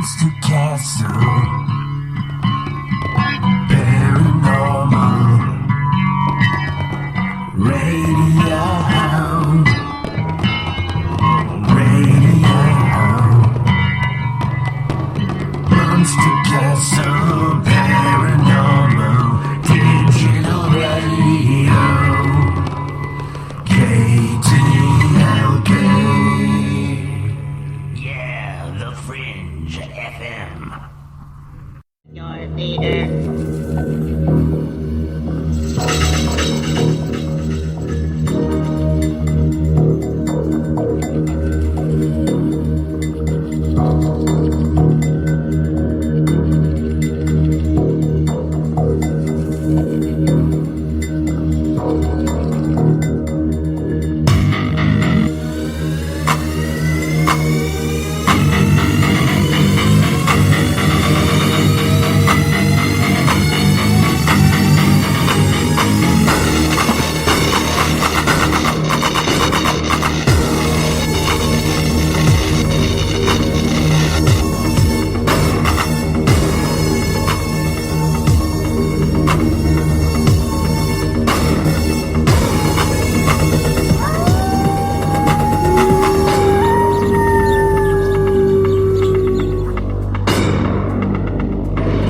Monster Castle, paranormal, radio hound, Monster Castle, paranormal, digital radio, KTLK. Yeah, the Fringe FM. Your leader.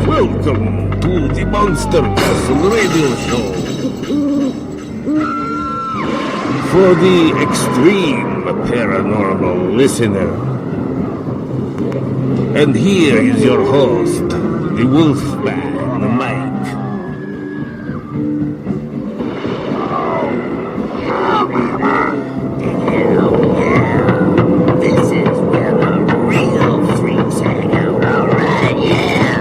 Welcome to the Monster Castle Radio Show. For the extreme paranormal listener. And here is your host, the Wolfman, Mike. This is where the real freaks hang out, alright? Yeah.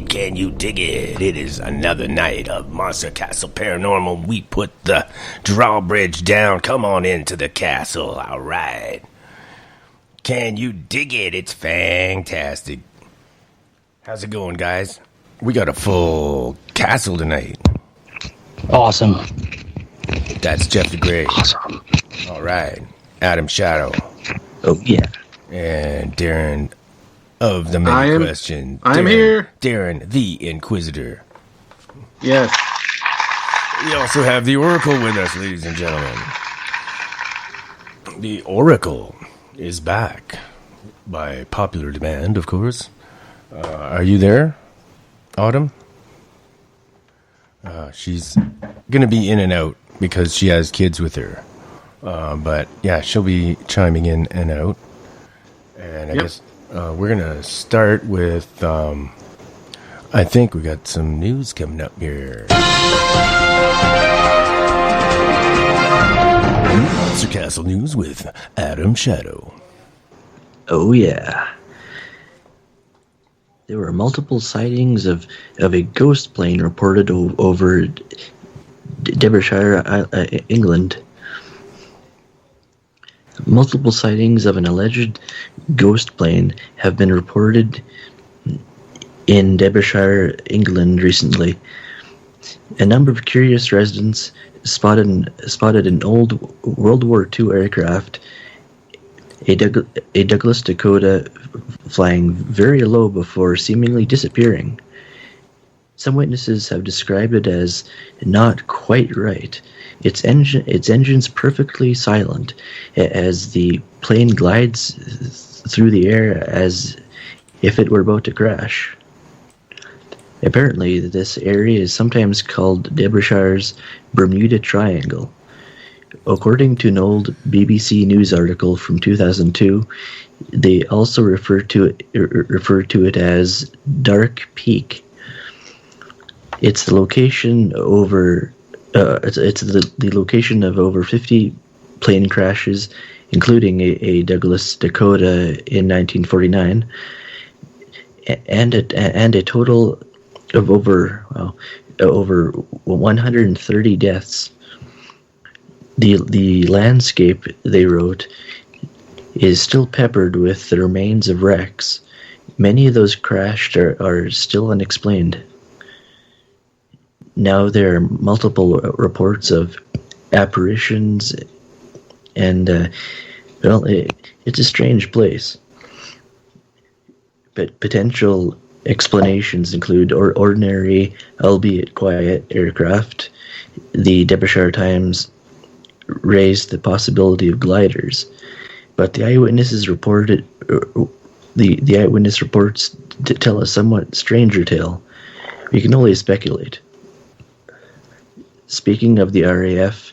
Can you dig it? It is another night of Monster Castle Paranormal. We put the drawbridge down. Come on into the castle. All right. Can you dig it? It's fantastic. How's it going, guys? We got a full castle tonight. Awesome. That's Jeff the Great. Awesome. All right. Adam Shadow. Oh, yeah. And Darren of the many question. I'm here. Darren, the Inquisitor. Yes. We also have the Oracle with us, ladies and gentlemen. The Oracle is back by popular demand, of course. Are you there, Autumn? She's going to be in and out because she has kids with her. But yeah, she'll be chiming in and out. And I guess we're going to start with, I think we got some news coming up here. Monster Castle News with Adam Shadow. Oh, yeah. There were multiple sightings of a ghost plane reported over Derbyshire, England. Multiple sightings of an alleged ghost plane have been reported in Derbyshire, England recently. A number of curious residents spotted an old World War II aircraft, a Douglas Dakota, flying very low before seemingly disappearing. Some witnesses have described it as not quite right. Its engine's perfectly silent as the plane glides through the air as if it were about to crash. Apparently, this area is sometimes called Derbyshire's Bermuda Triangle. According to an old BBC News article from 2002, they also refer to it as Dark Peak. It's the location the location of over 50 plane crashes, including a Douglas Dakota in 1949, and a total of over 130 deaths. The landscape, they wrote, is still peppered with the remains of wrecks. Many of those crashed are still unexplained. Now there are multiple reports of apparitions, and it's a strange place. But potential explanations include ordinary, albeit quiet, aircraft. The Derbyshire Times raised the possibility of gliders, but the eyewitness reports to tell a somewhat stranger tale. We can only speculate. Speaking of the RAF,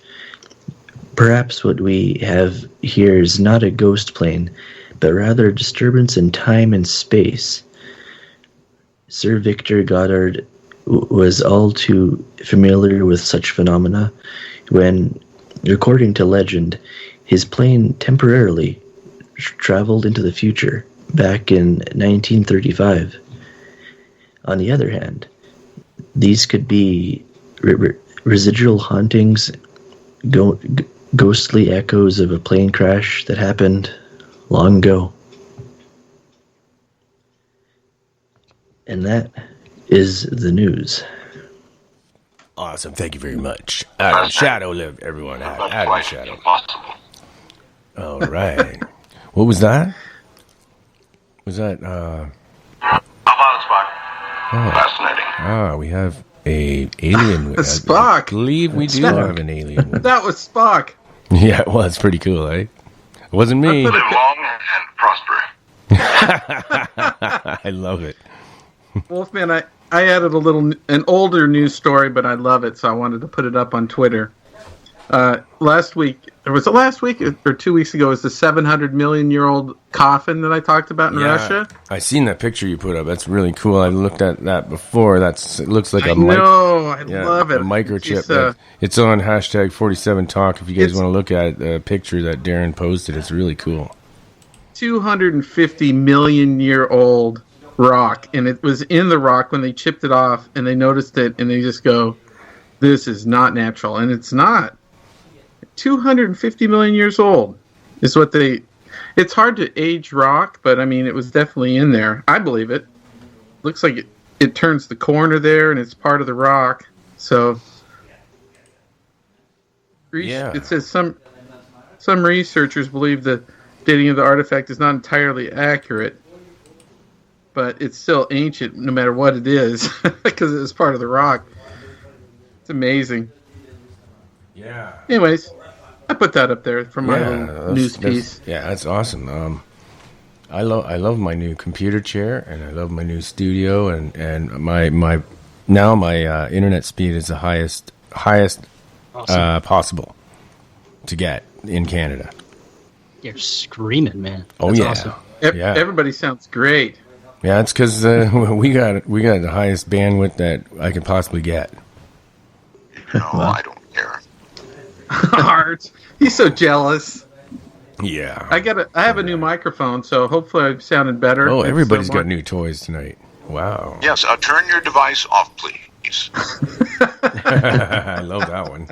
perhaps what we have here is not a ghost plane, but rather a disturbance in time and space. Sir Victor Goddard was all too familiar with such phenomena when, according to legend, his plane temporarily traveled into the future back in 1935. On the other hand, these could be residual hauntings, ghostly echoes of a plane crash that happened long ago. And that is the news. Awesome. Thank you very much. Adam Shadow, everyone. Adam Shadow. All right. What was that? Was that, Fascinating. We have a alien with us. Spock. I believe we do have an alien with us. That was Spock. Yeah, it was pretty cool, eh? It wasn't me. Live long and prosper. I love it. Wolfman, I added an older news story, but I love it, so I wanted to put it up on Twitter. Last week, or 2 weeks ago, was the 700 million year old coffin that I talked about in Russia. I seen that picture you put up. That's really cool. I looked at that before. It looks like I love it. A microchip. It's on hashtag 47Talk if you guys want to look at the picture that Darren posted. It's really cool. 250 million year old rock, and it was in the rock when they chipped it off, and they noticed it, and they just go, "This is not natural," and it's not. 250 million years old is what they. It's hard to age rock, but I mean, it was definitely in there. I believe it. Looks like it turns the corner there, and it's part of the rock. So, yeah. It says some some researchers believe the dating of the artifact is not entirely accurate, but it's still ancient no matter what it is because it was part of the rock. It's amazing. Yeah. Anyways, I put that up there for my little news piece. Yeah, that's awesome. I love my new computer chair, and I love my new studio, and my internet speed is the highest Awesome. possible to get in Canada. You're screaming, man. Oh That's yeah, awesome. yeah, Everybody sounds great. yeah. It's because we got the highest bandwidth that I could possibly get. No, I don't care. Art, he's so jealous. Yeah. I have a new microphone, so hopefully I'm sounding better. Oh, It's everybody's so got much- new toys tonight. Wow. Yes, turn your device off, please. I love that one.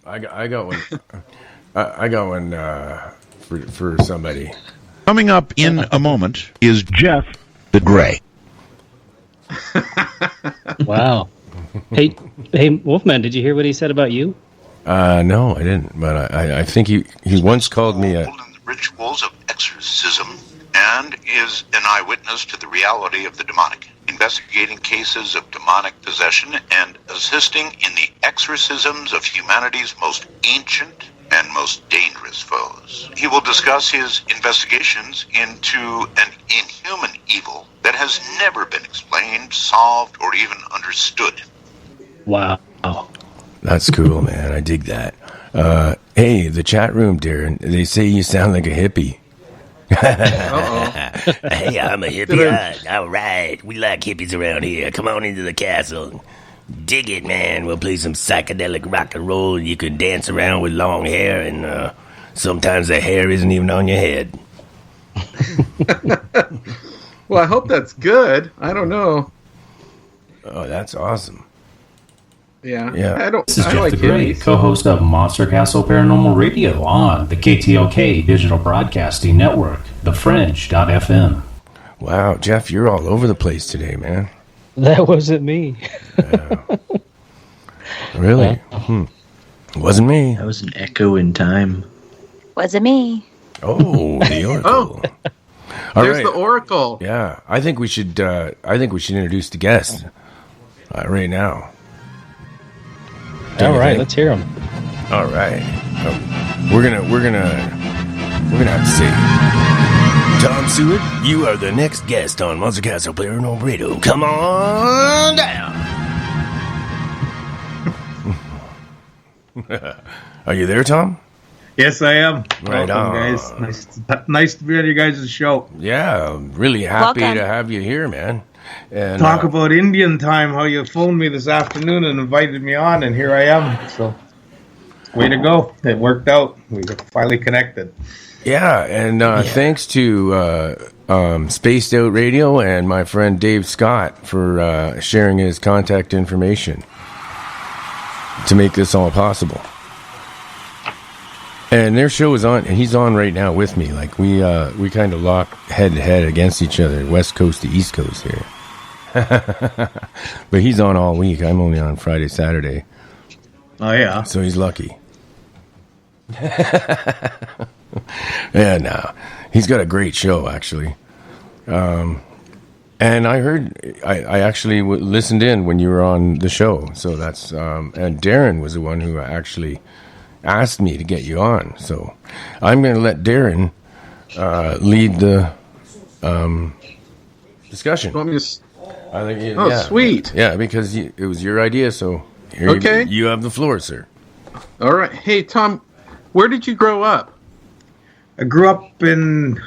I got one. I got one for somebody. Coming up in a moment is Jeff the Gray. Wow. Hey, Wolfman, did you hear what he said about you? No, I didn't. But I think he once called me a. In the rituals of exorcism and is an eyewitness to the reality of the demonic, investigating cases of demonic possession and assisting in the exorcisms of humanity's most ancient and most dangerous foes. He will discuss his investigations into an inhuman evil that has never been explained, solved, or even understood. Wow. That's cool, man. I dig that. Hey, the chat room, Darren. They say you sound like a hippie. Hey, I'm a hippie. All right. We like hippies around here. Come on into the castle. Dig it, man. We'll play some psychedelic rock and roll. You can dance around with long hair, and sometimes the hair isn't even on your head. Well, I hope that's good. I don't know. Oh, that's awesome. Yeah. Yeah. This is I Jeff like the Gray, hippies. co-host of Monster Castle Paranormal Radio on the KTLK Digital Broadcasting Network, thefringe.fm. Wow, Jeff, you're all over the place today, man. That wasn't me. Really? Wasn't me. That was an echo in time. Wasn't me. Oh, the Oracle. All There's right. the Oracle. Yeah, I think we should. I think we should introduce the guest right now. All right, let's hear him. All right, we're gonna have to say, Tom Seward, you are the next guest on Monster Castle Paranormal Radio. Come on down. Are you there, Tom? Yes, I am. Right Welcome, on. guys. Nice to be on your guys' show. Yeah, I'm really happy Welcome. to have you here, man. And Talk about Indian time, how you phoned me this afternoon and invited me on, and here I am. So, way to go. It worked out. We finally connected. yeah, and thanks to Spaced Out Radio and my friend Dave Scott for sharing his contact information to make this all possible. And their show is on, and he's on right now with me. Like we kind of lock head to head against each other, West Coast to East Coast here. But he's on all week. I'm only on Friday, Saturday. Oh, yeah. So he's lucky. Yeah, no. He's got a great show, actually. And I heard, I actually listened in when you were on the show. So that's, and Darren was the one who actually asked me to get you on. So I'm going to let Darren lead the discussion. You want me to I think, Oh, sweet. Yeah, because it was your idea, so here Okay. you have the floor, sir. All right. Hey, Tom, where did you grow up? I grew up in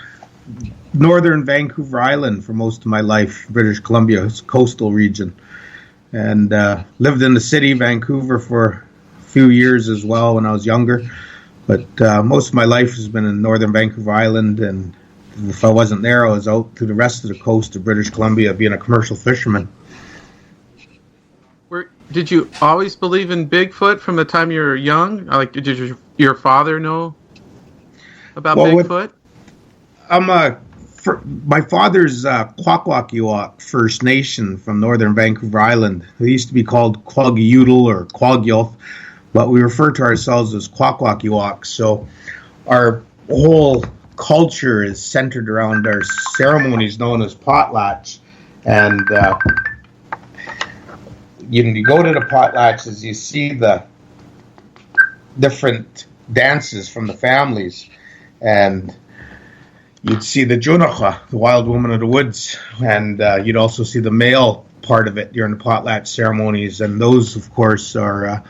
northern Vancouver Island for most of my life, British Columbia, it's a coastal region. And lived in the city, Vancouver, for a few years as well when I was younger. But most of my life has been in northern Vancouver Island, and if I wasn't there, I was out to the rest of the coast of British Columbia being a commercial fisherman. Did you always believe in Bigfoot from the time you were young? Like, did your father know about Bigfoot? My father's Kwakwakiwak First Nation from northern Vancouver Island. They used to be called Quagyudal or Quagyulf, but we refer to ourselves as Kwakwakiwaks. So our whole culture is centered around our ceremonies known as potlatch. And you go to the potlatches, you see the different dances from the families, and you'd see the Junacha, the wild woman of the woods, and you'd also see the male part of it during the potlatch ceremonies, and those, of course, are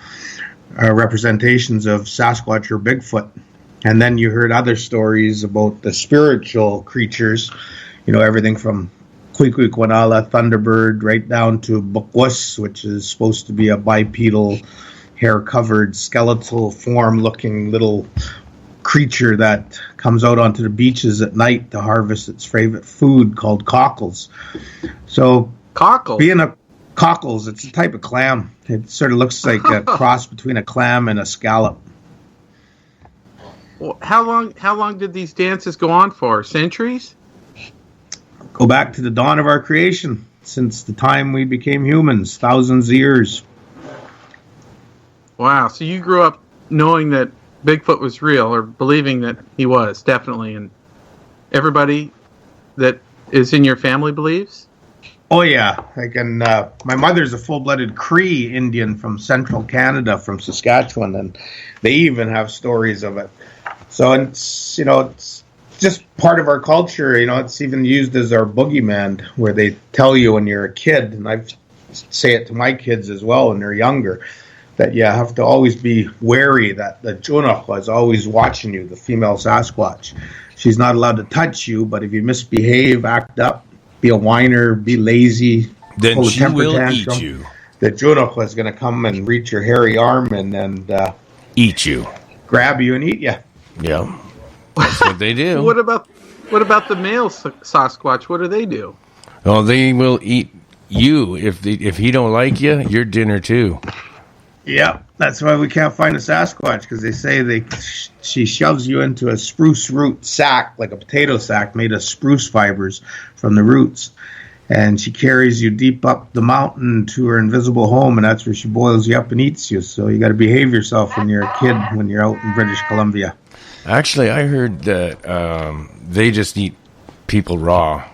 representations of Sasquatch or Bigfoot. And then you heard other stories about the spiritual creatures, everything from Quiquicwanala, Thunderbird, right down to Bukwus, which is supposed to be a bipedal, hair-covered, skeletal form-looking little creature that comes out onto the beaches at night to harvest its favorite food called cockles. So, being a cockles, it's a type of clam. It sort of looks like a cross between a clam and a scallop. Well, how long did these dances go on for? Centuries? Go back to the dawn of our creation, since the time we became humans, thousands of years. Wow, so you grew up knowing that Bigfoot was real, or believing that he was, definitely, and everybody that is in your family believes? Oh, yeah. My mother's a full-blooded Cree Indian from central Canada, from Saskatchewan, and they even have stories of it. So it's just part of our culture. It's even used as our boogeyman, where they tell you when you're a kid, and I say it to my kids as well when they're younger, that you have to always be wary that the Junach is always watching you, the female Sasquatch. She's not allowed to touch you, but if you misbehave, act up, be a whiner, be lazy, then she will eat you. The Junach is going to come and reach your hairy arm and eat you, grab you, and eat you. Yeah, that's what they do. What about the male Sasquatch? What do they do? Oh, they will eat you if he don't like you. You're dinner too. Yeah, that's why we can't find a Sasquatch, because they say she shoves you into a spruce root sack, like a potato sack made of spruce fibers from the roots, and she carries you deep up the mountain to her invisible home, and that's where she boils you up and eats you. So you got to behave yourself when you're a kid, when you're out in British Columbia. Actually, I heard that they just eat people raw.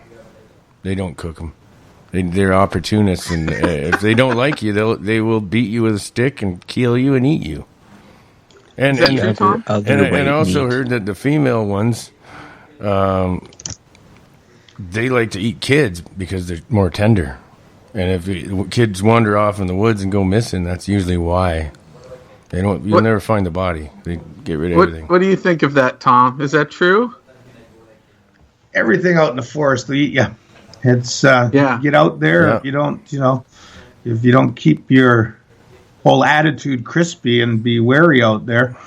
They don't cook them. They're opportunists, and if they don't like you, they will beat you with a stick and kill you and eat you. And I also heard that the female ones, they like to eat kids because they're more tender. And if kids wander off in the woods and go missing, that's usually why. You'll never find the body. They get rid of everything. What do you think of that, Tom? Is that true? Everything out in the forest will eat you. It's get out there. If you don't keep your whole attitude crispy and be wary out there,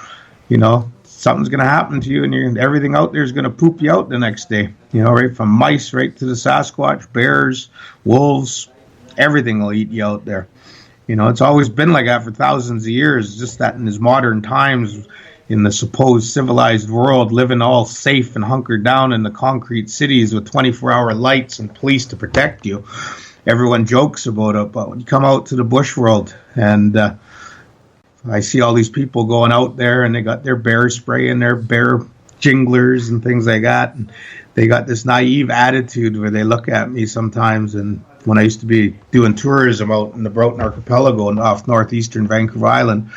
something's going to happen to you, and everything out there is going to poop you out the next day. Right from mice right to the Sasquatch, bears, wolves, everything will eat you out there. It's always been like that for thousands of years. Just that in these modern times, in the supposed civilized world, living all safe and hunkered down in the concrete cities with 24-hour lights and police to protect you, everyone jokes about it. But when you come out to the bush world, and I see all these people going out there, and they got their bear spray and their bear jinglers and things like that, and they got this naive attitude where they look at me sometimes. And when I used to be doing tourism out in the Broughton Archipelago and off northeastern Vancouver Island,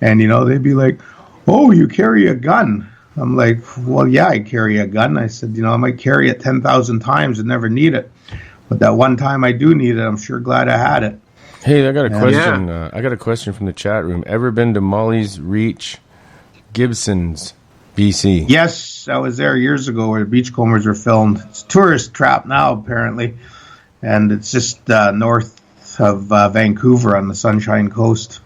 and they'd be like, "Oh, you carry a gun?" I'm like, "Well, yeah, I carry a gun." I said, I might carry it 10,000 times and never need it, but that one time I do need it, I'm sure glad I had it. Hey, I got a question. Yeah. I got a question from the chat room. Ever been to Molly's Reach, Gibsons, BC? Yes, I was there years ago where the Beachcombers were filmed. It's a tourist trap now, apparently, and it's just north of Vancouver on the Sunshine Coast.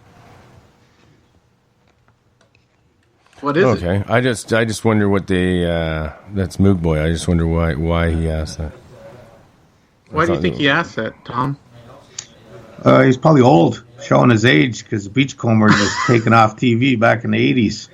What is it? Okay, I just wonder what they. That's Moog Boy. I just wonder why he asked that. Why do you think he asked that, Tom? He's probably old, showing his age, because Beachcombers was taken off TV back in the 80s.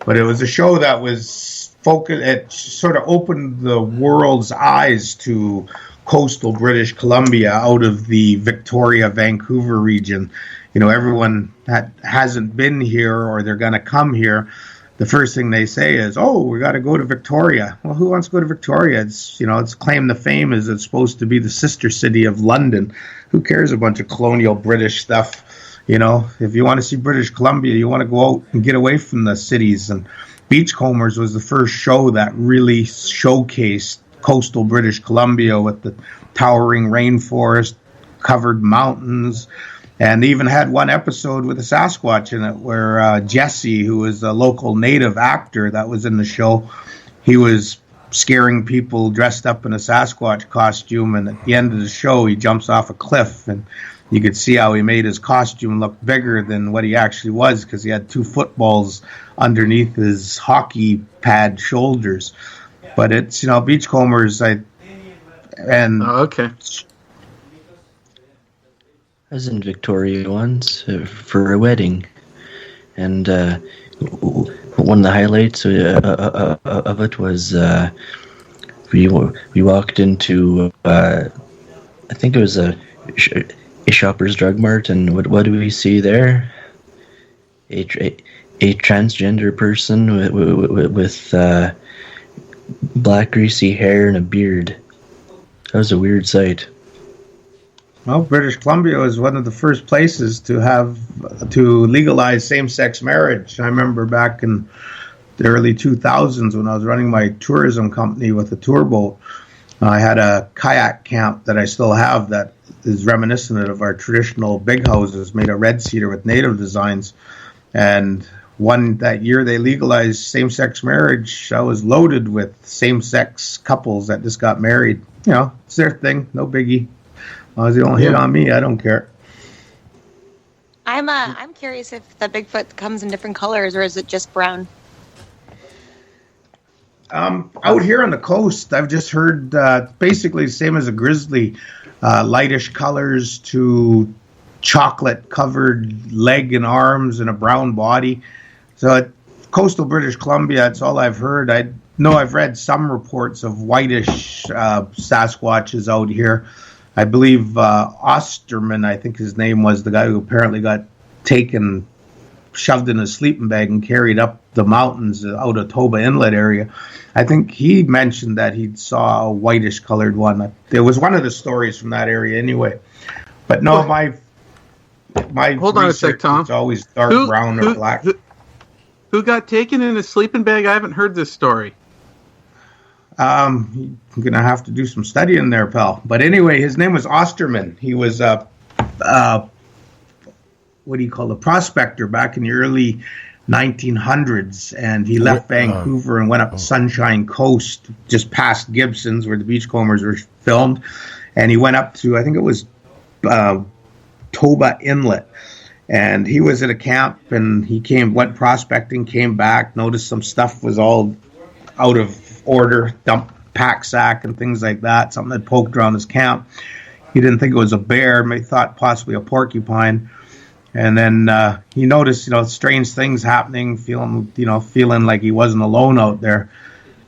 But it was a show that was focused. It sort of opened the world's eyes to coastal British Columbia out of the Victoria, Vancouver region. everyone that hasn't been here or they're going to come here, the first thing they say is, "Oh, we got to go to Victoria." Well, who wants to go to Victoria? It's claim to fame is it's supposed to be the sister city of London. Who cares a bunch of colonial British stuff? If you want to see British Columbia, you want to go out and get away from the cities. And Beachcombers was the first show that really showcased coastal British Columbia with the towering rainforest, covered mountains, and they even had one episode with a Sasquatch in it where Jesse, who was a local native actor that was in the show, he was scaring people dressed up in a Sasquatch costume, and at the end of the show he jumps off a cliff, and you could see how he made his costume look bigger than what he actually was because he had 2 footballs underneath his hockey pad shoulders. But it's, Beachcombers, okay. I was in Victoria once for a wedding, and one of the highlights of it was we walked into I think it was a Shoppers Drug Mart, and what do we see there? A transgender person with black greasy hair and a beard. That was a weird sight. Well, British Columbia was one of the first places to legalize same-sex marriage. I remember back in the early 2000s when I was running my tourism company with a tour boat. I had a kayak camp that I still have that is reminiscent of our traditional big houses made of red cedar with native designs. And that year they legalized same-sex marriage, I was loaded with same-sex couples that just got married. It's their thing, no biggie. As long as they don't hit on me, I don't care. I'm curious if the Bigfoot comes in different colors, or is it just brown? Out here on the coast, I've just heard basically the same as a grizzly, lightish colors to chocolate-covered leg and arms and a brown body. So at coastal British Columbia, that's all I've heard. I know I've read some reports of whitish Sasquatches out here. I believe Osterman, I think his name was, the guy who apparently got taken, shoved in a sleeping bag and carried up the mountains out of Toba Inlet area. I think he mentioned that he saw a whitish colored one. It was one of the stories from that area anyway. But no, my hold on a sec, Tom. It's always dark brown or black. Who got taken in a sleeping bag? I haven't heard this story. I'm going to have to do some studying there, pal. But anyway, his name was Osterman. He was a prospector back in the early 1900s, and he left Vancouver and went up Sunshine Coast, just past Gibson's, where the Beachcombers were filmed, and he went up to, I think it was Toba Inlet, and he was at a camp, and he went prospecting, came back, noticed some stuff was all out of order, dumped pack sack and things like that, something that poked around his camp. He didn't think it was a bear, he thought possibly a porcupine. And then he noticed, strange things happening, feeling like he wasn't alone out there.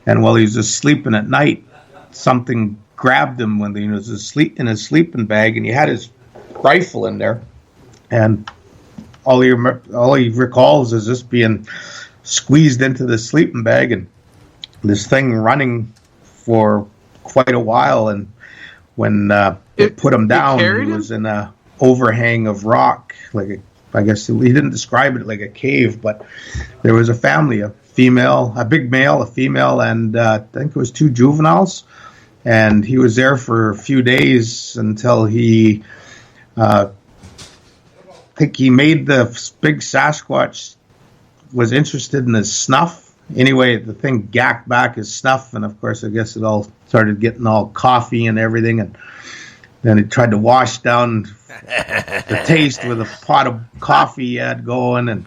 And while he was just sleeping at night, something grabbed him when he was asleep in his sleeping bag, and he had his rifle in there. And all he recalls is just being squeezed into the sleeping bag and this thing running for quite a while. And when it put him down, he was in a overhang of rock, I guess he didn't describe it like a cave, but there was a family, a big male, a female, and I think it was 2 juveniles, and he was there for a few days until he made the big Sasquatch was interested in his snuff. Anyway, the thing gacked back his snuff, and of course I guess it all started getting all coffee and everything, and then he tried to wash down the taste with a pot of coffee he had going, and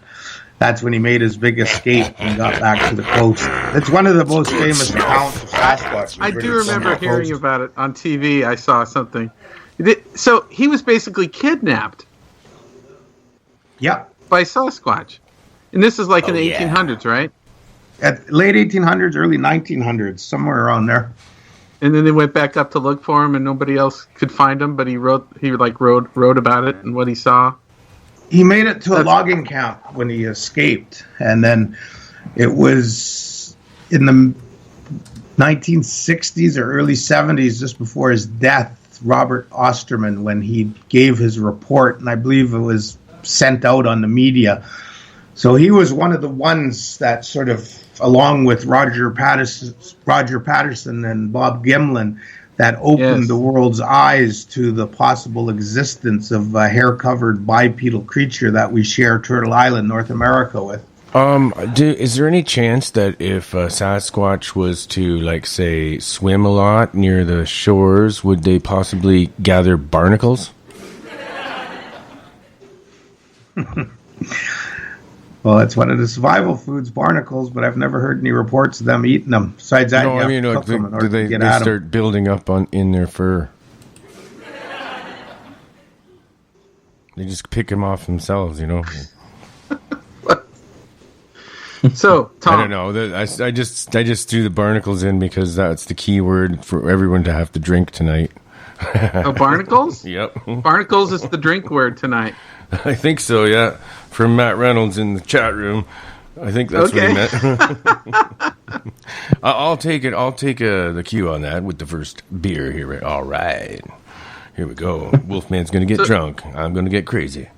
that's when he made his big escape and got back to the coast. It's one of the most famous accounts of Sasquatch. I do remember hearing about it on TV. I saw something. So he was basically kidnapped. Yep. By Sasquatch. And this is like in the 1800s, right? At late 1800s, early 1900s, somewhere around there. And then they went back up to look for him, and nobody else could find him. But he wrote about it and what he saw. He made it to a logging camp when he escaped, and then it was in the 1960s or early 70s, just before his death, Robert Osterman, when he gave his report, and I believe it was sent out on the media. So he was one of the ones that sort of, along with Roger Patterson and Bob Gimlin, that opened the world's eyes to the possible existence of a hair-covered bipedal creature that we share Turtle Island, North America with. Is there any chance that if Sasquatch was to, like, say, swim a lot near the shores, would they possibly gather barnacles? Well, it's one of the survival foods, barnacles, but I've never heard any reports of them eating them. Besides that, no, I mean, like, do they start building up in their fur? They just pick them off themselves, you know. So, Tom, I don't know. I just threw the barnacles in because that's the key word for everyone to have to drink tonight. Oh, barnacles? Yep. Barnacles is the drink word tonight. I think so, yeah. From Matt Reynolds in the chat room. I think that's what he meant. I'll take it. I'll take the cue on that with the first beer here. All right. Here we go. Wolfman's going to get drunk. I'm going to get crazy.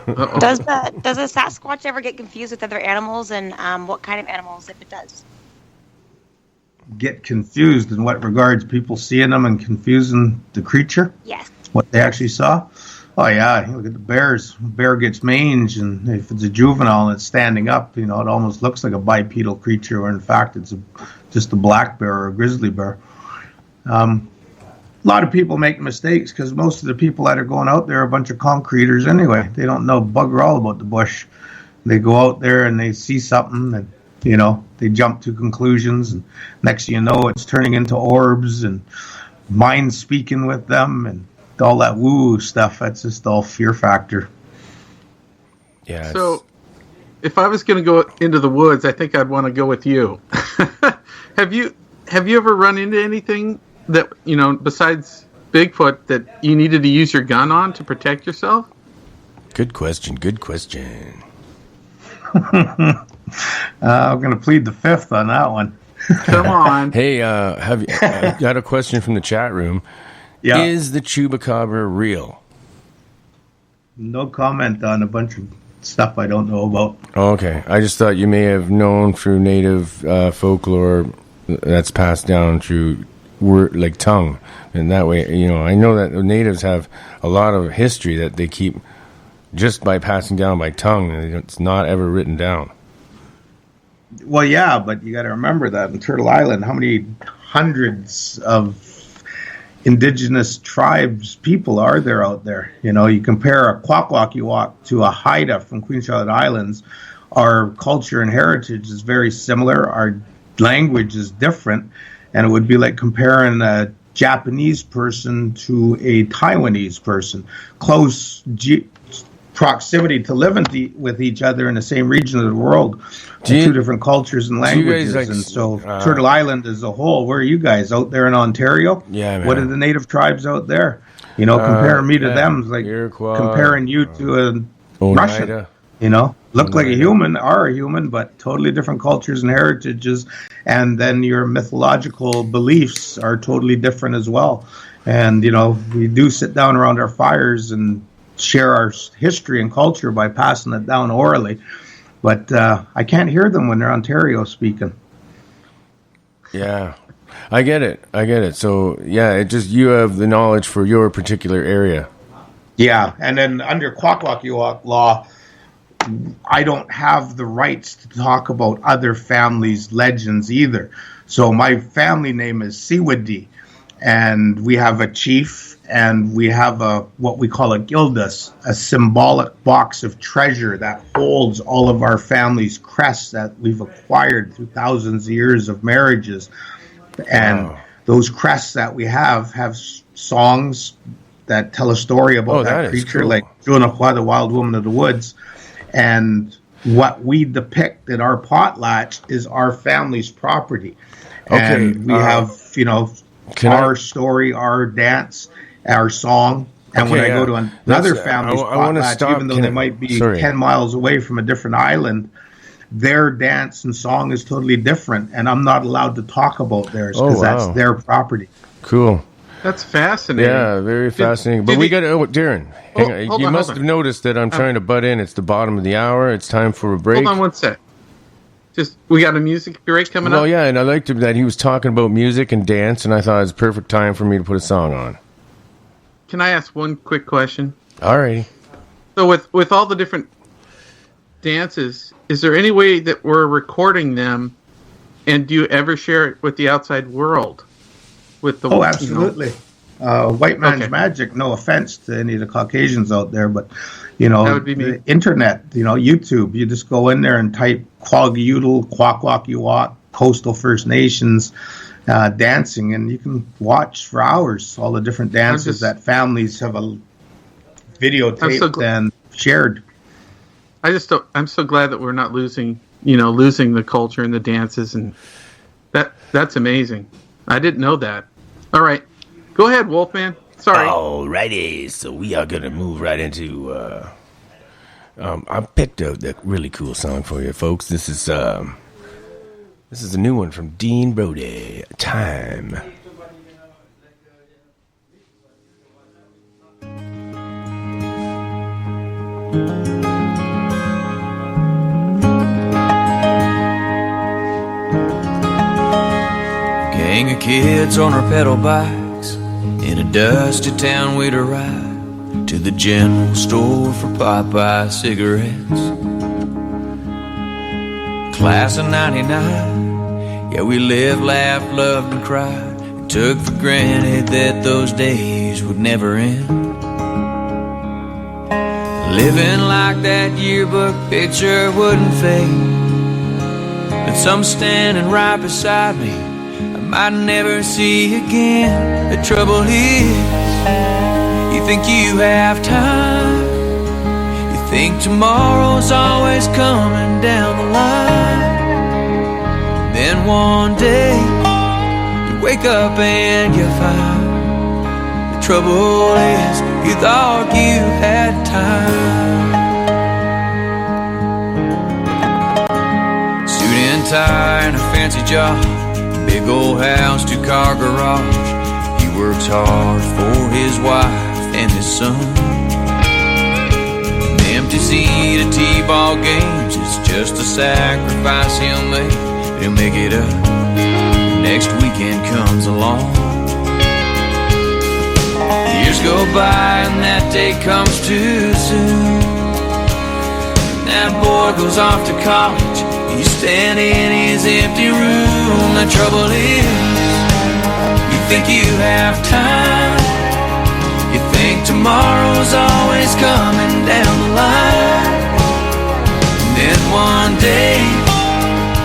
Does a Sasquatch ever get confused with other animals, and what kind of animals, if it does? Get confused in what regards? People seeing them and confusing the creature? Yes. What they actually saw? Oh, yeah. Look at the bears. Bear gets mange, and if it's a juvenile and it's standing up, you know, it almost looks like a bipedal creature, or in fact, it's just a black bear or a grizzly bear. A lot of people make mistakes because most of the people that are going out there are a bunch of concreters anyway. They don't know bugger all about the bush. They go out there and they see something and, you know, they jump to conclusions. And next thing you know, it's turning into orbs and mind speaking with them and all that woo stuff. That's just all fear factor. Yeah. So if I was going to go into the woods, I think I'd want to go with you. Have you ever run into anything that, you know, besides Bigfoot, that you needed to use your gun on to protect yourself? Good question. I'm going to plead the fifth on that one. Come on. Hey, have you got a question from the chat room? Yeah. Is the chupacabra real? No comment on a bunch of stuff I don't know about. Okay. I just thought you may have known through native folklore that's passed down through word, like tongue, and that way, you know, I know that the natives have a lot of history that they keep just by passing down by tongue, and it's not ever written down. Well, yeah, but you got to remember that in Turtle Island, how many hundreds of indigenous tribes people are there out there? You know, you compare a Kwakwaka'wakw to a Haida from Queen Charlotte Islands, our culture and heritage is very similar. Our language is different. And it would be like comparing a Japanese person to a Taiwanese person. Close proximity to living with each other in the same region of the world. Two different cultures and languages. And so Turtle Island as a whole, where are you guys? Out there in Ontario? Yeah, man. What are the native tribes out there? You know, comparing me to them is like Iroquois, comparing you to a Oneida. Russian. You know, look like a human, are a human, but totally different cultures and heritages. And then your mythological beliefs are totally different as well. And, you know, we do sit down around our fires and share our history and culture by passing it down orally. But I can't hear them when they're Ontario speaking. Yeah, I get it. So, yeah, it just, you have the knowledge for your particular area. Yeah, and then under Kwakwaka'wakw law, I don't have the rights to talk about other families' legends either. So my family name is Siwadi, and we have a chief, and we have what we call a gildas, a symbolic box of treasure that holds all of our family's crests that we've acquired through thousands of years of marriages. And those crests that we have songs that tell a story about that creature, cool. Like Junahua, the wild woman of the woods. And what we depict in our potlatch is our family's property. And we have, you know, our story, our dance, our song, And when I Okay, go to another Let's, family's I wanna potlatch, stop. even though Can they I- might be sorry. 10 miles away from a different island, their dance and song is totally different, and I'm not allowed to talk about theirs Oh, because wow. that's their property. Cool. That's fascinating. Yeah, very fascinating. But we got to, Darren, hang on. hold You on, must hold have on. noticed that I'm trying to butt in. It's the bottom of the hour. It's time for a break. Hold on one sec. Just we got a music break coming Well, up. yeah, and I liked that he was talking about music and dance, and I thought it was a perfect time for me to put a song on. Can I ask one quick question? All righty. So with all the different dances, is there any way that we're recording them, and do you ever share it with the outside world? With the Oh, absolutely. White man's Okay. magic. No offense to any of the Caucasians out there, but you know, That would be me. the internet. You know, YouTube. You just go in there and type Quaggyudle, Quack Quack Uwak, Coastal First Nations dancing, and you can watch for hours all the different dances that families have videotaped and shared. I'm so glad that we're not losing the culture and the dances, and that's amazing. I didn't know that. All right, go ahead, Wolfman. Sorry. Alrighty, so we are gonna move right into. I picked a really cool song for you, folks. This is a new one from Dean Brody. Time. Gang of kids on our pedal bikes in a dusty town we'd arrive to the general store for Popeye cigarettes. Class of 99, yeah, we lived, laughed, loved, and cried, and took for granted that those days would never end. Living like that yearbook picture wouldn't fade, but some standing right beside me I might never see again. The trouble is, you think you have time, you think tomorrow's always coming down the line. Then one day you wake up and you find the trouble is you thought you had time. Suit and tie and a fancy job, big old house, 2-car garage. He works hard for his wife and his son. An empty seat at T-ball games is just a sacrifice he'll make. He'll make it up next weekend comes along. Years go by and that day comes too soon. That boy goes off to college, you stand in his empty room. The trouble is, you think you have time, you think tomorrow's always coming down the line. And then one day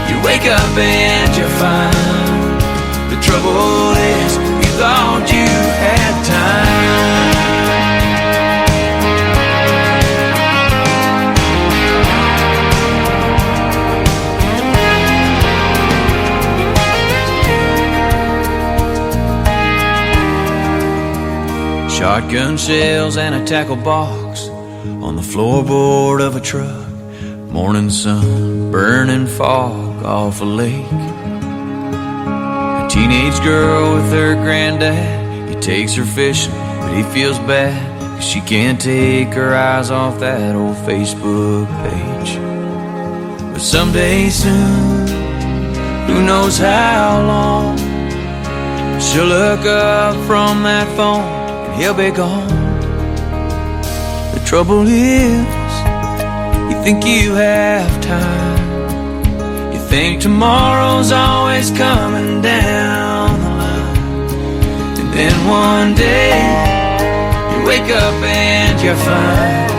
you wake up and you find the trouble is you thought you had time. Shotgun shells and a tackle box on the floorboard of a truck. Morning sun, burning fog off a lake. A teenage girl with her granddad, he takes her fishing, but he feels bad 'cause she can't take her eyes off that old Facebook page. But someday soon, who knows how long, she'll look up from that phone and he'll be gone. The trouble is, you think you have time, you think tomorrow's always coming down the line. And then one day you wake up and you find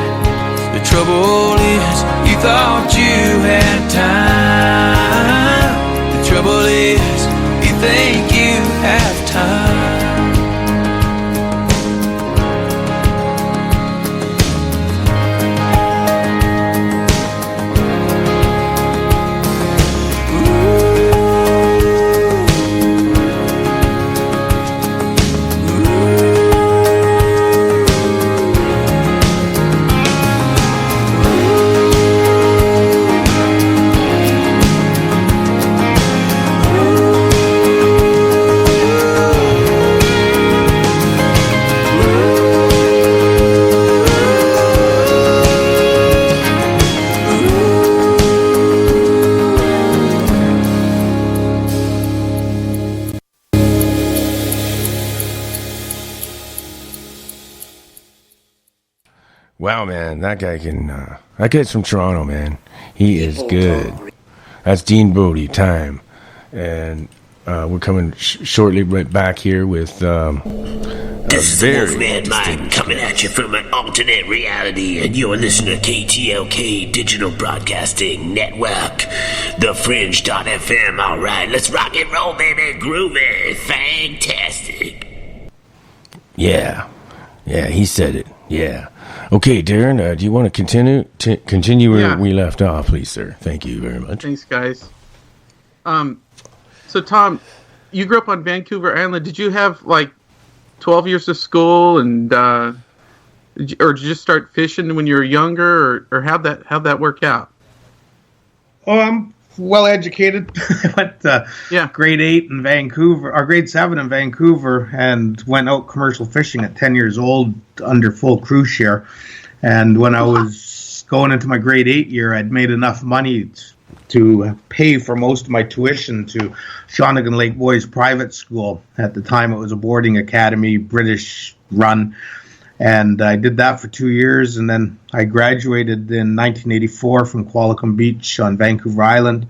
the trouble is you thought you had time. The trouble is you think you have time. Wow, man, that guy can. That guy's from Toronto, man. He is good. That's Dean Brody time, and we're coming shortly right back here with. This is the Wolfman Mike coming at you from an alternate reality, and you're listening to KTLK Digital Broadcasting Network, thefringe.fm. All right, let's rock and roll, baby. Groovy. Fantastic. Yeah, he said it. Yeah. Okay, Darren, do you want to continue where we left off, please, sir? Thank you very much. Thanks, guys. So, Tom, you grew up on Vancouver Island. Did you have, 12 years of school, and or did you just start fishing when you were younger, or how'd that work out? Oh, I'm well educated. I went grade 8 in Vancouver, or grade 7 in Vancouver, and went out commercial fishing at 10 years old under full cruise share. And when I was going into my grade 8 year, I'd made enough money to pay for most of my tuition to Shawnigan Lake Boys Private School. At the time, it was a boarding academy, British run. And I did that for 2 years, and then I graduated in 1984 from Qualicum Beach on Vancouver Island,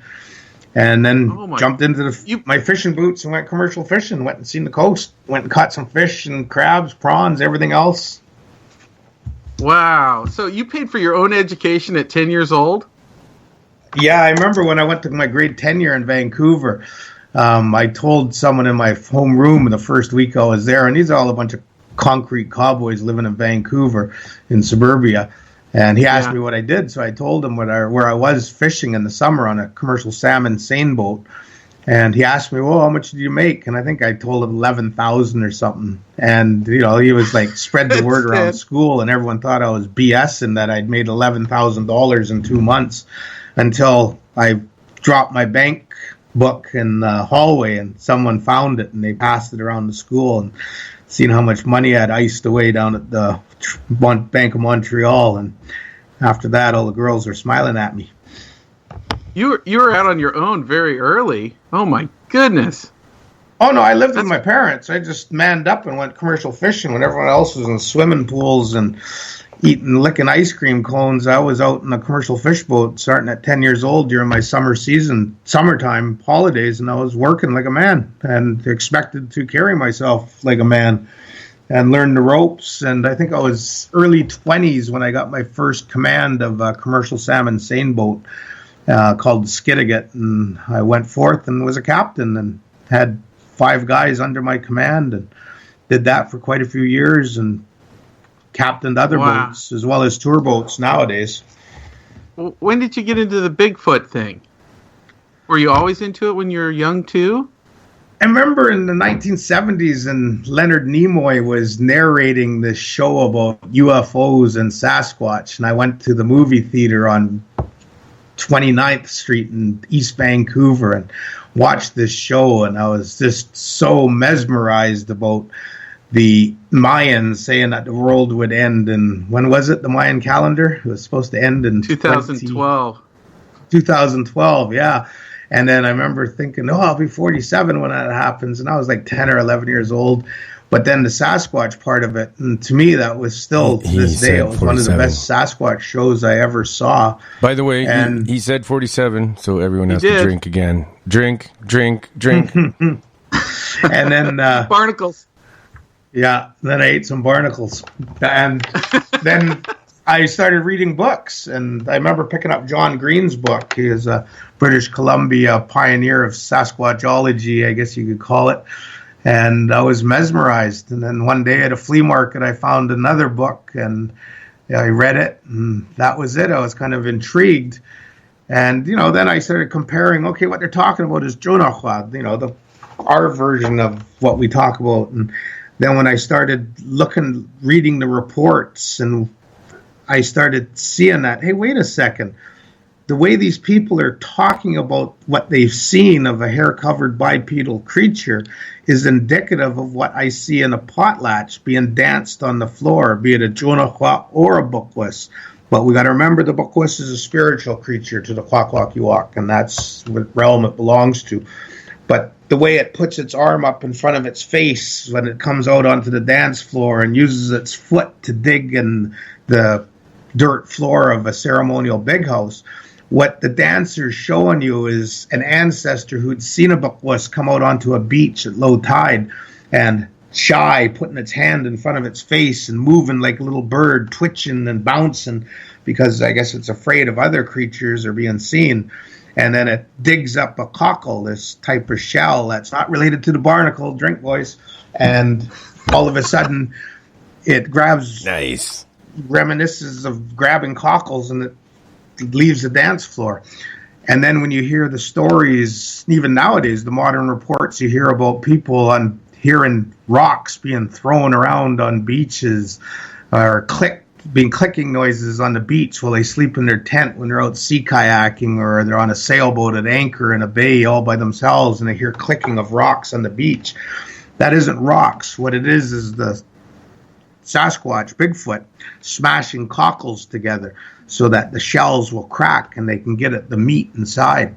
and then jumped into my fishing boots and went commercial fishing, went and seen the coast, went and caught some fish and crabs, prawns, everything else. Wow. So you paid for your own education at 10 years old? Yeah, I remember when I went to my grade 10 year in Vancouver, I told someone in my home room the first week I was there, and these are all a bunch of concrete cowboys living in Vancouver in suburbia, and he asked me what I did, so I told him where I was fishing in the summer on a commercial salmon seine boat, and he asked me, well, how much did you make? And I think I told him 11,000 or something, and he was spread the word around school, and everyone thought I was BSing that I'd made $11,000 in 2 months, until I dropped my bank book in the hallway, and someone found it, and they passed it around the school, and seen how much money I'd iced away down at the Bank of Montreal, and after that, all the girls were smiling at me. You were out on your own very early. Oh my goodness! Oh no, I lived with my parents. I just manned up and went commercial fishing when everyone else was in swimming pools and licking ice cream cones. I was out in a commercial fish boat starting at 10 years old during my summertime holidays, and I was working like a man and expected to carry myself like a man and learn the ropes. And I think I was early 20s when I got my first command of a commercial salmon seine boat called the Skidegate, and I went forth and was a captain and had 5 guys under my command and did that for quite a few years, and captained other boats as well as tour boats nowadays. When did you get into the Bigfoot thing? Were you always into it when you were young too? I remember in the 1970s, and Leonard Nimoy was narrating this show about UFOs and Sasquatch, and I went to the movie theater on 29th Street in East Vancouver and watched this show, and I was just so mesmerized about the Mayans saying that the world would end in, when was it, the Mayan calendar? It was supposed to end in 2012. 2012, yeah. And then I remember thinking, I'll be 47 when that happens. And I was like 10 or 11 years old. But then the Sasquatch part of it, and to me, that was still, to this day, it was 47. One of the best Sasquatch shows I ever saw. By the way, he said 47, so everyone has to drink again. Drink. And then... barnacles. Yeah, then I ate some barnacles. And then I started reading books. And I remember picking up John Green's book. He is a British Columbia pioneer of Sasquatchology, I guess you could call it. And I was mesmerized. And then one day at a flea market, I found another book. And I read it. And that was it. I was kind of intrigued. And, then I started comparing, okay, what they're talking about is Jonahua, our version of what we talk about. And then when I started reading the reports, and I started seeing that, hey, wait a second. The way these people are talking about what they've seen of a hair-covered bipedal creature is indicative of what I see in a potlatch being danced on the floor, be it a Jonahua or a Bukwis. But we got to remember the Bukwis is a spiritual creature to the Kwakwaka'wakw, and that's what realm it belongs to. But the way it puts its arm up in front of its face when it comes out onto the dance floor and uses its foot to dig in the dirt floor of a ceremonial big house. What the dancer's showing you is an ancestor who'd seen a bukwus come out onto a beach at low tide and shy, putting its hand in front of its face and moving like a little bird, twitching and bouncing because I guess it's afraid of other creatures or being seen. And then it digs up a cockle, this type of shell that's not related to the barnacle, drink boys, and all of a sudden it grabs, reminisces of grabbing cockles, and it leaves the dance floor. And then when you hear the stories, even nowadays, the modern reports you hear about people on hearing rocks being thrown around on beaches or clicking noises on the beach while they sleep in their tent when they're out sea kayaking, or they're on a sailboat at anchor in a bay all by themselves and they hear clicking of rocks on the beach. That isn't rocks. What it is the Sasquatch, Bigfoot, smashing cockles together so that the shells will crack and they can get at the meat inside.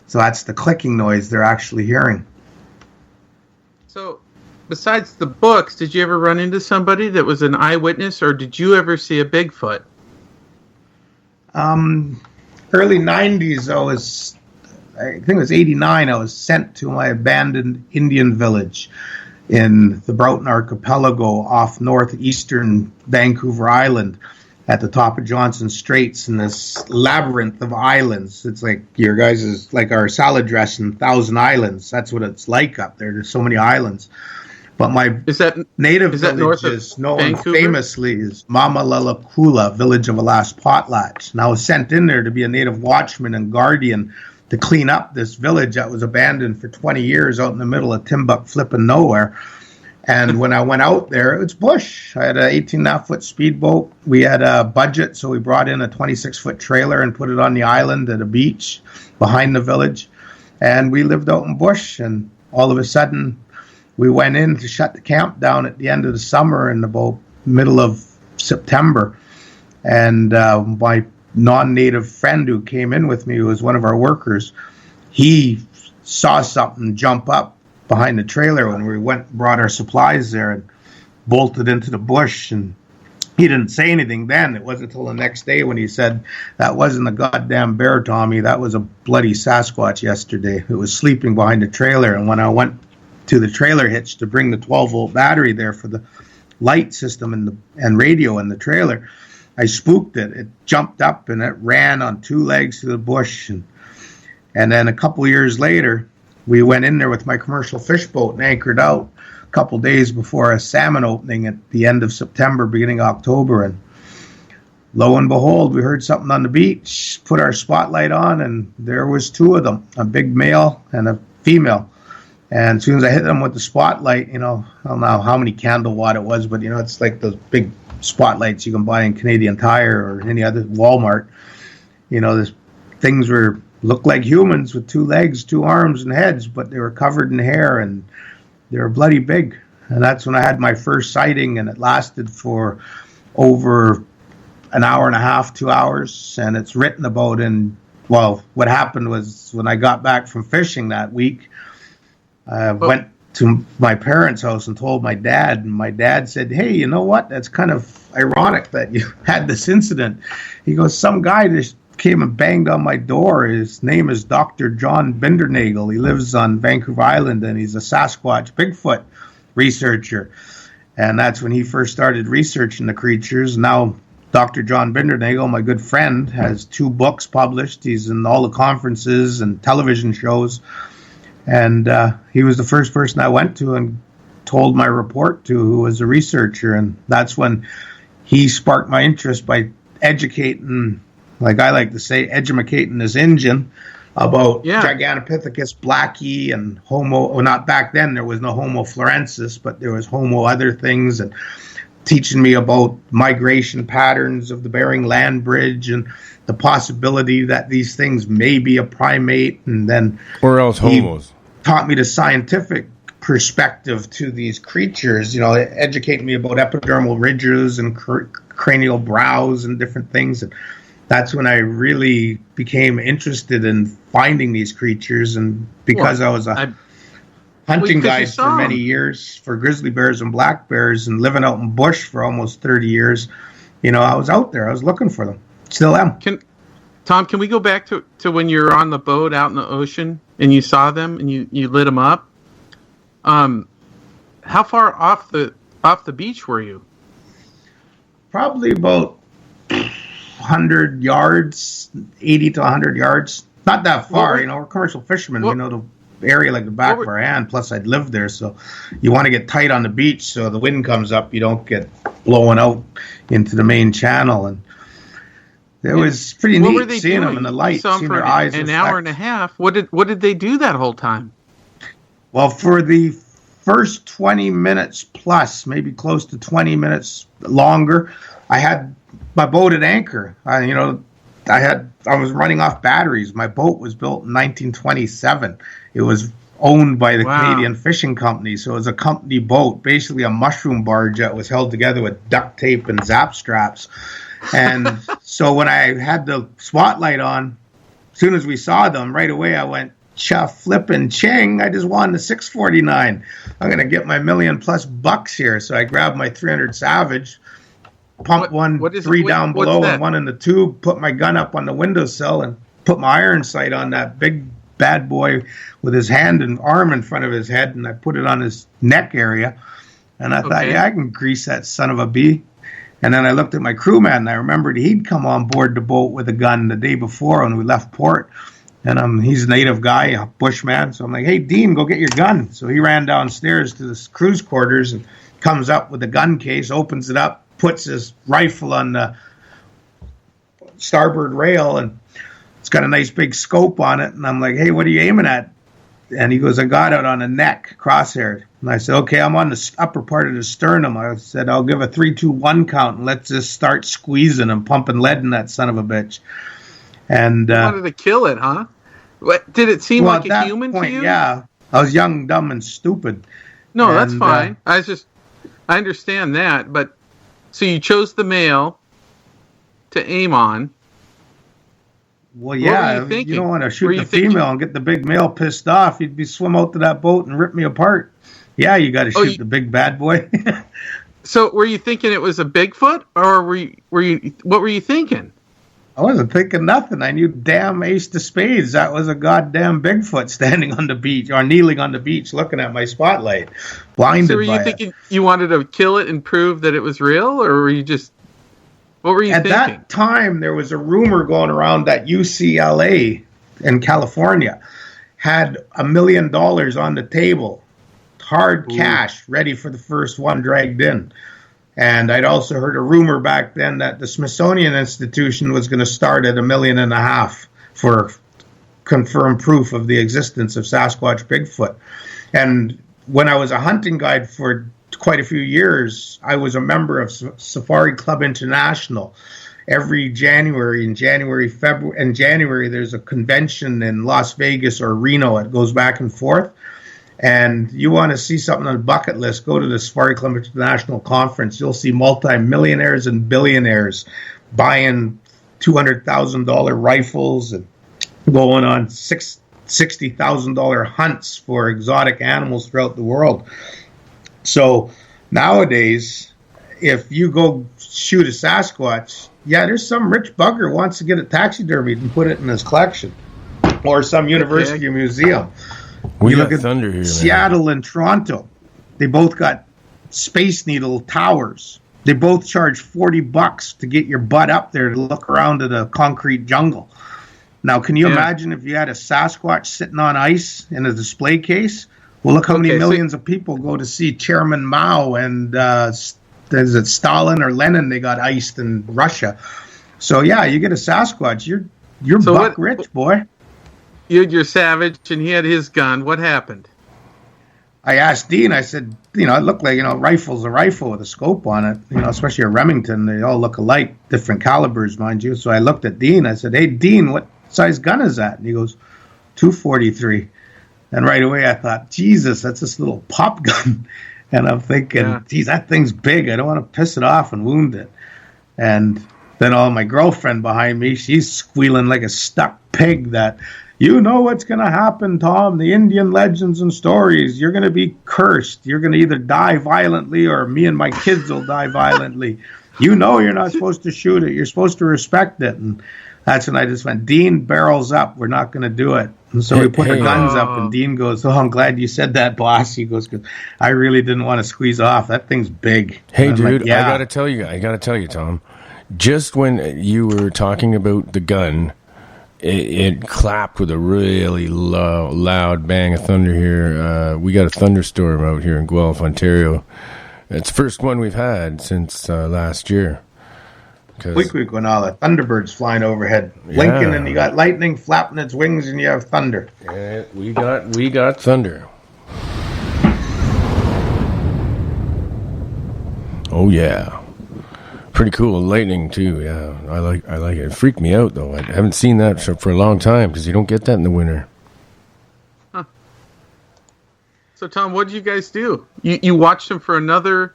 So that's the clicking noise they're actually hearing. So, besides the books, did you ever run into somebody that was an eyewitness, or did you ever see a Bigfoot? Early 90s, I think it was 89, I was sent to my abandoned Indian village in the Broughton Archipelago off northeastern Vancouver Island at the top of Johnson Straits in this labyrinth of islands. It's like your guys' like our salad dressing, 1,000 islands. That's what it's like up there. There's so many islands. But my native village is known famously as Mamalalakula, Village of a Last Potlatch. And I was sent in there to be a native watchman and guardian to clean up this village that was abandoned for 20 years out in the middle of Timbuk flipping nowhere. And when I went out there, it's bush. I had an 18.5-foot speedboat. We had a budget, so we brought in a 26-foot trailer and put it on the island at a beach behind the village. And we lived out in bush, and all of a sudden, we went in to shut the camp down at the end of the summer in about middle of September. And my non-native friend who came in with me, who was one of our workers, he saw something jump up behind the trailer when we went and brought our supplies there and bolted into the bush. And he didn't say anything then. It wasn't until the next day when he said, "That wasn't a goddamn bear, Tommy. That was a bloody Sasquatch yesterday. It was sleeping behind the trailer." And when I went to the trailer hitch to bring the 12-volt battery there for the light system and radio in the trailer, I spooked it. It jumped up and it ran on two legs through the bush. And then a couple years later, we went in there with my commercial fish boat and anchored out a couple days before a salmon opening at the end of September, beginning of October. And lo and behold, we heard something on the beach, put our spotlight on, and there was two of them, a big male and a female. And as soon as I hit them with the spotlight, I don't know how many candle watt it was, but, it's like those big spotlights you can buy in Canadian Tire or any other Walmart. These things looked like humans with two legs, two arms, and heads, but they were covered in hair, and they were bloody big. And that's when I had my first sighting, and it lasted for over an hour and a half, 2 hours, and it's written about what happened was when I got back from fishing that week, I went to my parents' house and told my dad, and my dad said, "Hey, you know what? That's kind of ironic that you had this incident." He goes, "Some guy just came and banged on my door. His name is Dr. John Bindernagel. He lives on Vancouver Island, and he's a Sasquatch Bigfoot researcher." And that's when he first started researching the creatures. Now, Dr. John Bindernagel, my good friend, has 2 books published. He's in all the conferences and television shows. And he was the first person I went to and told my report to, who was a researcher. And that's when he sparked my interest by educating, like I like to say, edumacating this Injun about Gigantopithecus blackie and Homo. Well, not back then, there was no Homo florensis, but there was Homo other things, and teaching me about migration patterns of the Bering Land Bridge and the possibility that these things may be a primate. And then or else homos. Taught me the scientific perspective to these creatures, educating me about epidermal ridges and cranial brows and different things. And that's when I really became interested in finding these creatures. And because I was a hunting guide for many years for grizzly bears and black bears and living out in bush for almost 30 years, I was out there. I was looking for them. Still am. Tom, can we go back to when you were on the boat out in the ocean and you saw them and you lit them up? How far off the beach were you? Probably about 100 yards, 80 to 100 yards. Not that far, we're commercial fishermen. We know the area like the back of our hand. Plus, I'd lived there, so you want to get tight on the beach so the wind comes up, you don't get blown out into the main channel. And it was pretty neat seeing them in the light, seeing their eyes. An hour and a half. What did they do that whole time? Well, for the first 20 minutes plus, maybe close to 20 minutes longer, I had my boat at anchor. I was running off batteries. My boat was built in 1927. It was owned by the Canadian Fishing Company, so it was a company boat, basically a mushroom barge that was held together with duct tape and zap straps. And so when I had the spotlight on, as soon as we saw them, right away I went, chuff, flippin' ching, I just won the 649. I'm going to get my $1 million+ bucks here. So I grabbed my 300 Savage, pumped three down below and one in the tube, put my gun up on the windowsill and put my iron sight on that big bad boy with his hand and arm in front of his head, and I put it on his neck area. And I thought, I can grease that son of a bee. And then I looked at my crewman, and I remembered he'd come on board the boat with a gun the day before when we left port. And he's a native guy, a bushman. So I'm like, hey, Dean, go get your gun. So he ran downstairs to the crew's quarters and comes up with a gun case, opens it up, puts his rifle on the starboard rail, and it's got a nice big scope on it. And I'm like, hey, what are you aiming at? And he goes, I got it on the neck, crosshaired. And I said, okay, I'm on the upper part of the sternum. I said, I'll give a 3-2-1 count and let's just start squeezing and pumping lead in that son of a bitch. And you wanted to kill it, huh? What, did it seem like a human to you? Yeah. I was young, dumb, and stupid. No, that's fine. I understand that. But so you chose the male to aim on. Well, yeah, you don't want to shoot the female and get the big male pissed off. He'd be swim out to that boat and rip me apart. Yeah, you got to shoot the big bad boy. So, were you thinking it was a Bigfoot, or what were you thinking? I wasn't thinking nothing. I knew damn ace to spades that was a goddamn Bigfoot standing on the beach or kneeling on the beach looking at my spotlight, blinded by it. So, were you thinking you wanted to kill it and prove that it was real, or were you just? What were you thinking? At that time, there was a rumor going around that UCLA in California had $1 million on the table, hard cash, ready for the first one dragged in. And I'd also heard a rumor back then that the Smithsonian Institution was going to start at $1.5 million for confirmed proof of the existence of Sasquatch Bigfoot. And when I was a hunting guide for quite a few years, I was a member of Safari Club International. Every January, February, there's a convention in Las Vegas or Reno. It goes back and forth. And you want to see something on the bucket list, go to the Safari Club International Conference. You'll see multi-millionaires and billionaires buying $200,000 rifles and going on $60,000 hunts for exotic animals throughout the world. So nowadays, if you go shoot a Sasquatch, there's some rich bugger wants to get it taxidermied and put it in his collection, or some university or museum. We look at thunder here, Seattle and Toronto. They both got Space Needle towers. They both charge $40 to get your butt up there to look around at a concrete jungle. Now, can you imagine if you had a Sasquatch sitting on ice in a display case? Well, look how many millions of people go to see Chairman Mao and is it Stalin or Lenin? They got iced in Russia. So you get a Sasquatch, you're buck rich, boy. You had your Savage, and he had his gun. What happened? I asked Dean. I said, it looked like rifle's a rifle with a scope on it. Especially a Remington, they all look alike, different calibers, mind you. So I looked at Dean. I said, hey, Dean, what size gun is that? And he goes, 243. And right away I thought, Jesus, that's this little pop gun. And I'm thinking, geez, that thing's big. I don't want to piss it off and wound it. And then my girlfriend behind me, she's squealing like a stuck pig that, you know what's going to happen, Tom. The Indian legends and stories, you're going to be cursed. You're going to either die violently or me and my kids will die violently. You know you're not supposed to shoot it. You're supposed to respect it. And that's when I just went, Dean, barrels up. We're not going to do it. And so we put the guns up, and Dean goes, oh, I'm glad you said that, boss. He goes, 'cause I really didn't want to squeeze off. That thing's big. Hey, dude, like, yeah. I got to tell you, Tom, just when you were talking about the gun, it clapped with a really loud bang of thunder here. We got a thunderstorm out here in Guelph, Ontario. It's the first one we've had since last year. Week when all the thunderbirds flying overhead, blinking, and you got lightning flapping its wings, and you have thunder. Yeah, we got thunder. Oh yeah, pretty cool. Lightning too. Yeah, I like it. It freaked me out though. I haven't seen that for a long time because you don't get that in the winter. Huh. So Tom, what did you guys do? You watched them for another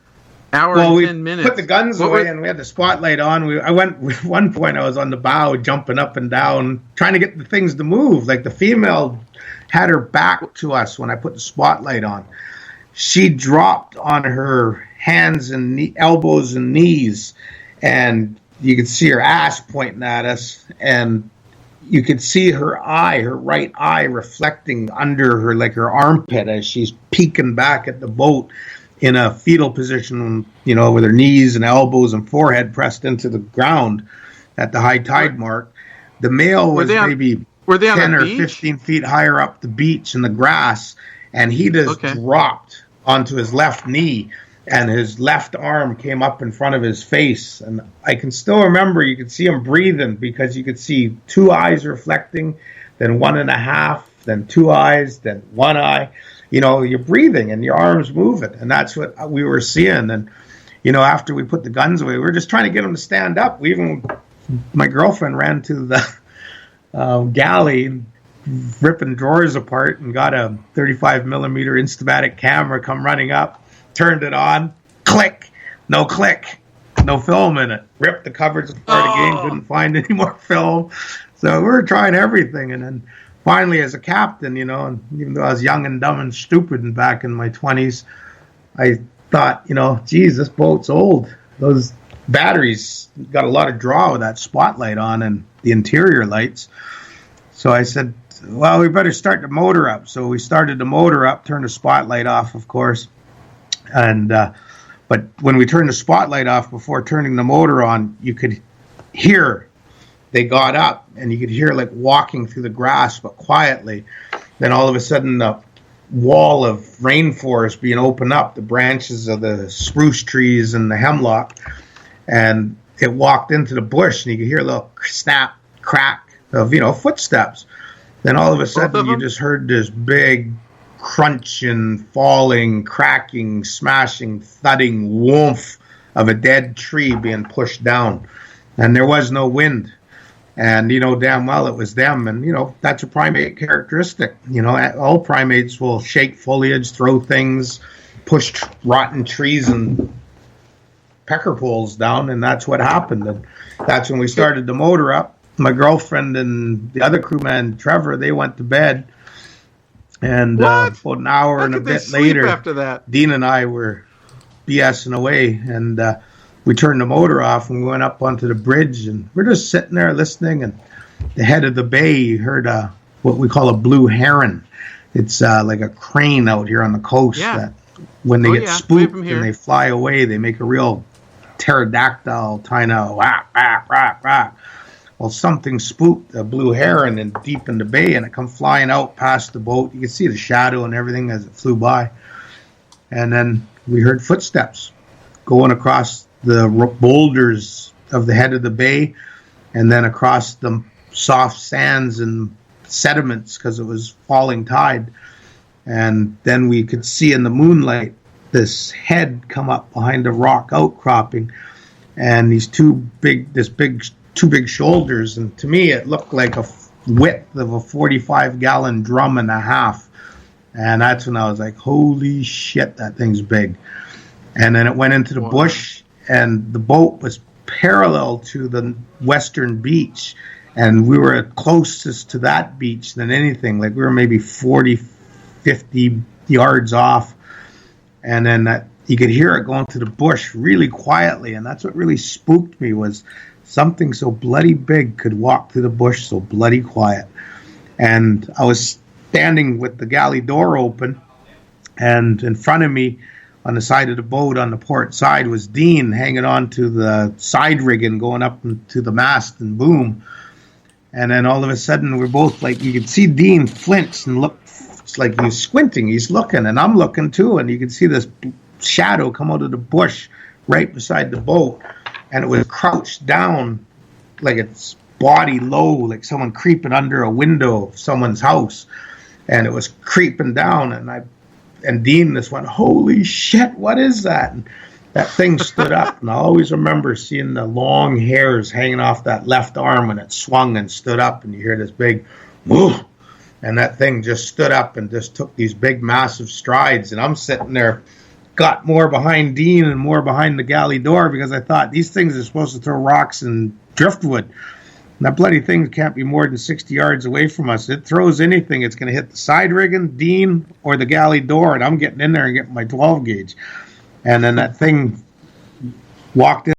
hour and 10 minutes. Put the guns away and we had the spotlight on. I went at one point. I was on the bow, jumping up and down, trying to get the things to move. Like the female had her back to us when I put the spotlight on. She dropped on her hands and elbows and knees, and you could see her ass pointing at us, and you could see her right eye reflecting under her, like her armpit, as she's peeking back at the boat in a fetal position, you know, with her knees and elbows and forehead pressed into the ground at the high tide mark. The male was maybe 10 or 15 feet higher up the beach in the grass, and he just dropped onto his left knee, and his left arm came up in front of his face. And I can still remember, you could see him breathing, because you could see two eyes reflecting, then 1.5, then 2 eyes, then 1 eye. You know, you're breathing and your arms moving, and that's what we were seeing. And, you know, after we put the guns away, we were just trying to get them to stand up. My girlfriend ran to the galley, ripping drawers apart, and got a 35 millimeter Instamatic camera, come running up, turned it on, click, no film in it. Ripped the covers apart again, couldn't find any more film. So we were trying everything, and then finally, as a captain, you know, and even though I was young and dumb and stupid and back in my 20s, I thought, you know, geez, this boat's old. Those batteries got a lot of draw with that spotlight on and the interior lights. So I said, well, we better start the motor up. So we started the motor up, turned the spotlight off, of course. And but when we turned the spotlight off before turning the motor on, you could hear they got up, and you could hear like walking through the grass, but quietly. Then all of a sudden, the wall of rainforest being opened up, the branches of the spruce trees and the hemlock, and it walked into the bush, and you could hear a little snap, crack of, you know, footsteps. Then all of a sudden, you just heard this big crunching, falling, cracking, smashing, thudding woof of a dead tree being pushed down, and there was no wind. And, you know, damn well it was them. And, you know, that's a primate characteristic. You know, all primates will shake foliage, throw things, push rotten trees and pecker poles down. And that's what happened. And that's when we started the motor up. My girlfriend and the other crewman, Trevor, they went to bed. And about an hour and a bit later, after that? Dean and I were BSing away. And we turned the motor off and we went up onto the bridge, and we're just sitting there listening. And the head of the bay, you heard what we call a blue heron. It's like a crane out here on the coast that when they get spooked and they fly away, they make a real pterodactyl kind of whack, whack, whack, whack. Well, something spooked a blue heron and deep in the bay, and it come flying out past the boat. You could see the shadow and everything as it flew by. And then we heard footsteps going across the boulders of the head of the bay, and then across the soft sands and sediments because it was falling tide. And then we could see in the moonlight this head come up behind a rock outcropping, and these two big shoulders. And to me, it looked like a width of a 45-gallon drum and a half. And that's when I was like, holy shit, that thing's big. And then it went into the bush, and the boat was parallel to the western beach, and we were closest to that beach than anything. Like we were maybe 40, 50 yards off. And then you could hear it going through the bush really quietly, and that's what really spooked me, was something so bloody big could walk through the bush so bloody quiet. And I was standing with the galley door open, and in front of me on the side of the boat on the port side was Dean hanging on to the side rigging going up to the mast and boom. And then all of a sudden we're both like, you could see Dean flinch and look, it's like he's squinting, he's looking, and I'm looking too, and you could see this shadow come out of the bush right beside the boat, and it was crouched down like its body low, like someone creeping under a window of someone's house, and it was creeping down, and Dean just went, holy shit, what is that? And that thing stood up, and I always remember seeing the long hairs hanging off that left arm when it swung and stood up, and you hear this big whoo, and that thing just stood up and just took these big massive strides, and I'm sitting there, got more behind Dean and more behind the galley door, because I thought these things are supposed to throw rocks and driftwood. And that bloody thing can't be more than 60 yards away from us. It throws anything, it's going to hit the side rigging, Dean, or the galley door, and I'm getting in there and getting my 12 gauge. And then that thing walked in